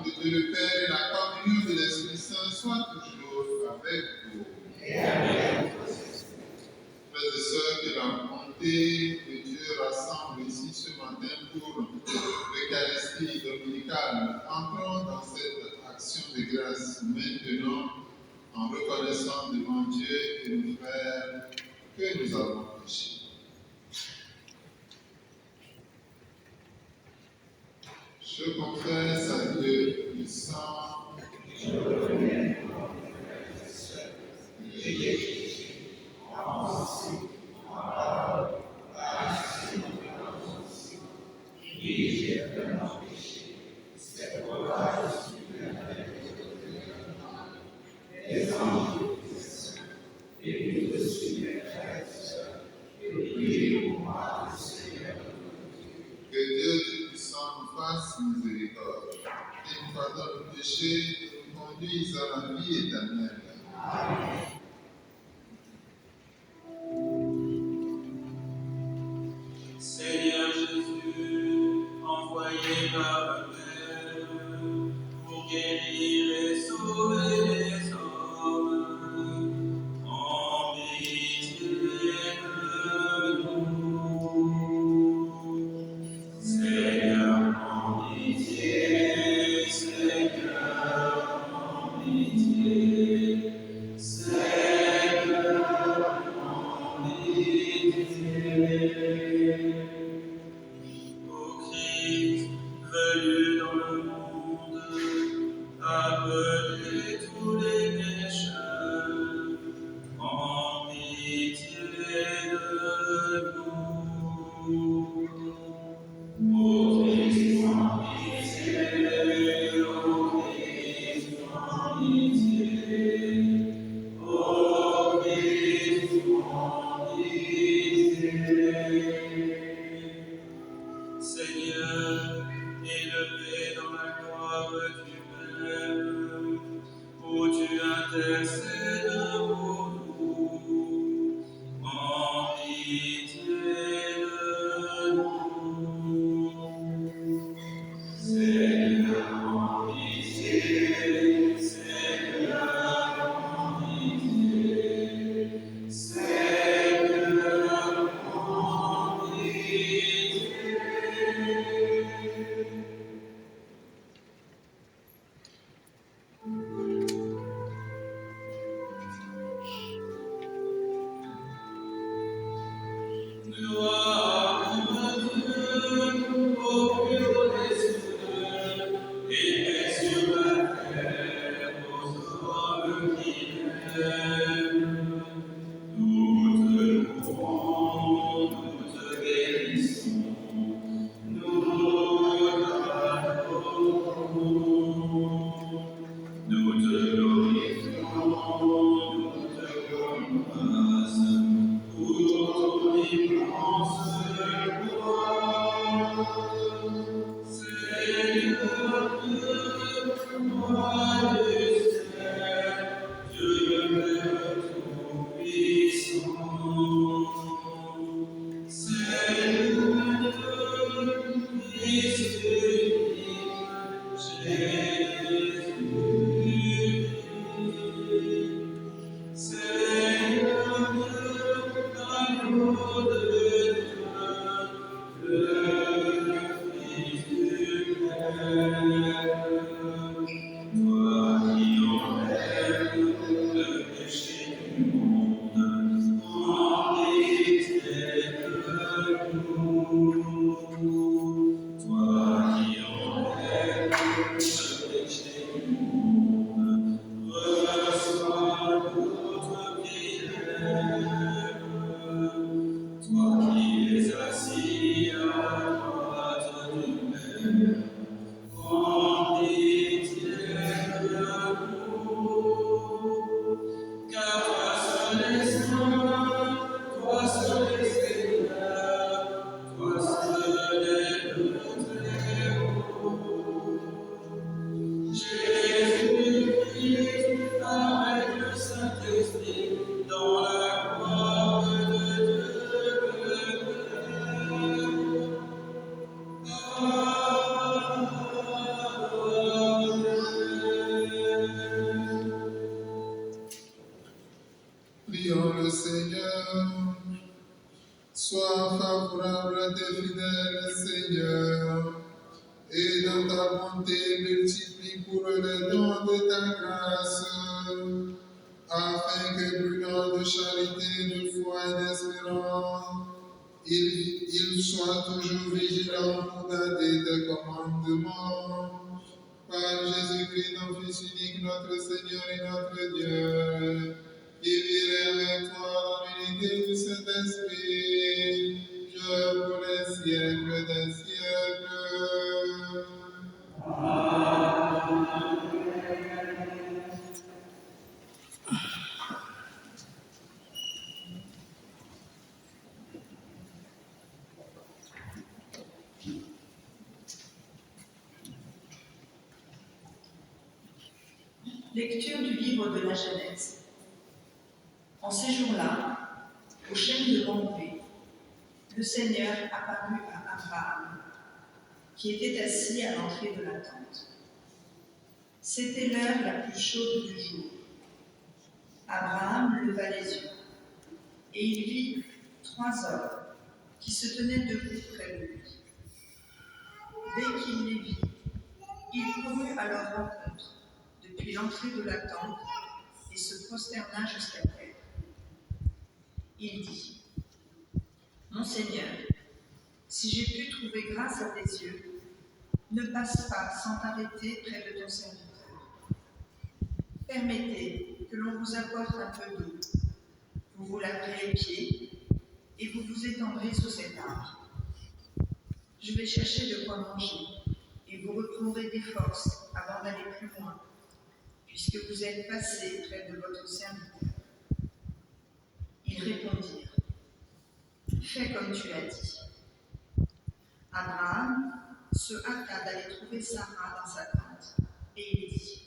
de Dieu le Père et la communion de l'Esprit Saint soit toujours avec vous. Frères et sœurs, que la bonté de Dieu rassemble ici ce matin pour l'Eucharistie dominicale. Entrons dans cette action de grâce maintenant en reconnaissant devant Dieu et nos frères que nous avons péché. Je confesse à Dieu puissant, je reconnais en pensée, en parole, par action, et j'ai vraiment péché. C'est pourquoi je suis venu avec les anges et puis je suis mes frères et sœurs, et priez pour moi, le Seigneur. Que Dieu Tout-Puissant nous fasse miséricorde, et nous pardonne le péché, et nous conduise à la vie éternelle. Amen. Seigneur Jésus, envoyé par le Père pour guérir et sauver les hommes, en pitié de nous. Seigneur, en pitié, Seigneur, en pitié, Seigneur, en pitié. Ô Christ, venu dans le monde, appelez tous les pécheurs, en pitié de nous. Ô Christ, en pitié, ô Christ, en pitié, ô Christ, en pitié. Seigneur, élevé dans la gloire du Père, où tu intercèdes pour nous, en pitié de nous. Seigneur, en pitié, Seigneur, en pitié, Seigneur, en pitié. tes fidèles, Seigneur, et dans ta bonté multiplie pour le don de ta grâce, afin que brûlant de charité, de foi et d'espérance, il soit toujours vigilant pour garder tes commandements. Par Jésus-Christ, ton Fils unique, notre Seigneur et notre Dieu, qui vit avec toi dans l'unité du Saint-Esprit, Dieu pour les siècles des siècles. Lecture du livre de la Genèse. En ces jours-là, au chêne de Mamré, le Seigneur apparut à Abraham, qui était assis à l'entrée de la tente. C'était l'heure la plus chaude du jour. Abraham leva les yeux, et il vit 3 hommes qui se tenaient debout près de lui. Dès qu'il les vit, il courut à leur rencontre depuis l'entrée de la tente et se prosterna jusqu'à terre. Il dit : Mon Seigneur, si j'ai pu trouver grâce à tes yeux, ne passe pas sans t'arrêter près de ton serviteur. Permettez que l'on vous apporte un peu d'eau. Vous vous laverez les pieds et vous vous étendrez sous cet arbre. Je vais chercher de quoi manger et vous retrouverez des forces avant d'aller plus loin, puisque vous êtes passé près de votre serviteur. Ils répondirent : Fais comme tu l'as dit. Abraham se hâta d'aller trouver Sarah dans sa tente, et il dit :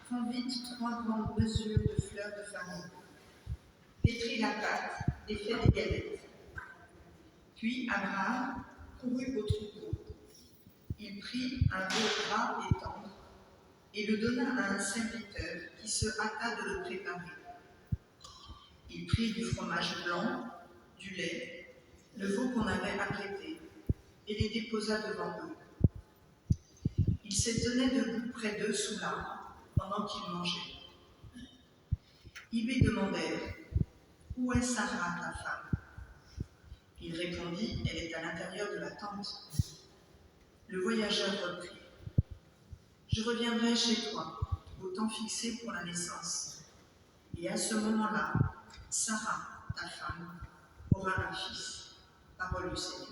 Prends vite 3 grandes mesures de fleurs de farine, pétris la pâte et fais des galettes. Puis Abraham courut au troupeau. Il prit un veau gras et tendre et le donna à un serviteur qui se hâta de le préparer. Il prit du fromage blanc, du lait, le veau qu'on avait apprêté, et les déposa devant eux. Il s'étonnait debout près d'eux sous l'arbre, pendant qu'ils mangeaient. Ils lui demandèrent : Où est Sarah, ta femme ? Il répondit : Elle est à l'intérieur de la tente. Le voyageur reprit : Je reviendrai chez toi au temps fixé pour la naissance. Et à ce moment-là, Sarah, ta femme, aura un fils. Parole du Seigneur.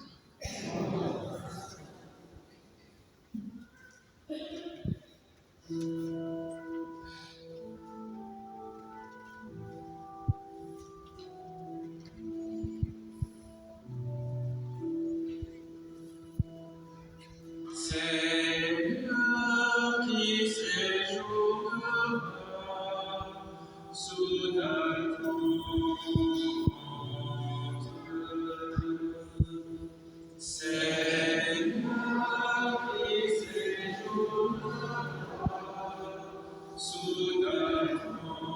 Seigneur qui séjourne sous ta tour. Seigneur qui séjourne sous ta tour.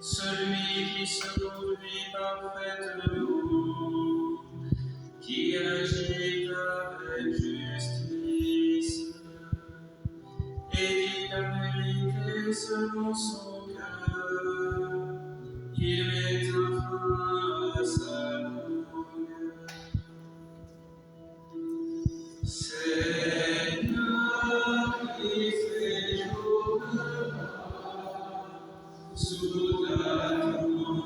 Celui qui se conduit parfaitement, qui agit avec justice, et dit la vérité selon son cœur, il met un frein à sa langue. Seigneur qui séjourne sous ta tente,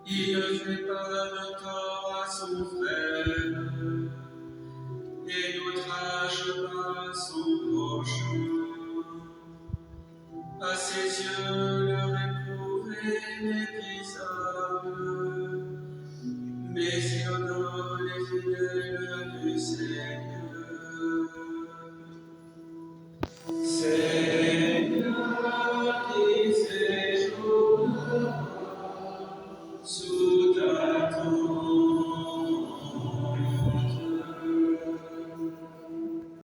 il ne fait pas de tort à son frère, et n'outrage pas son prochain. À ses yeux, le réprouvé est méprisable, mais il honore les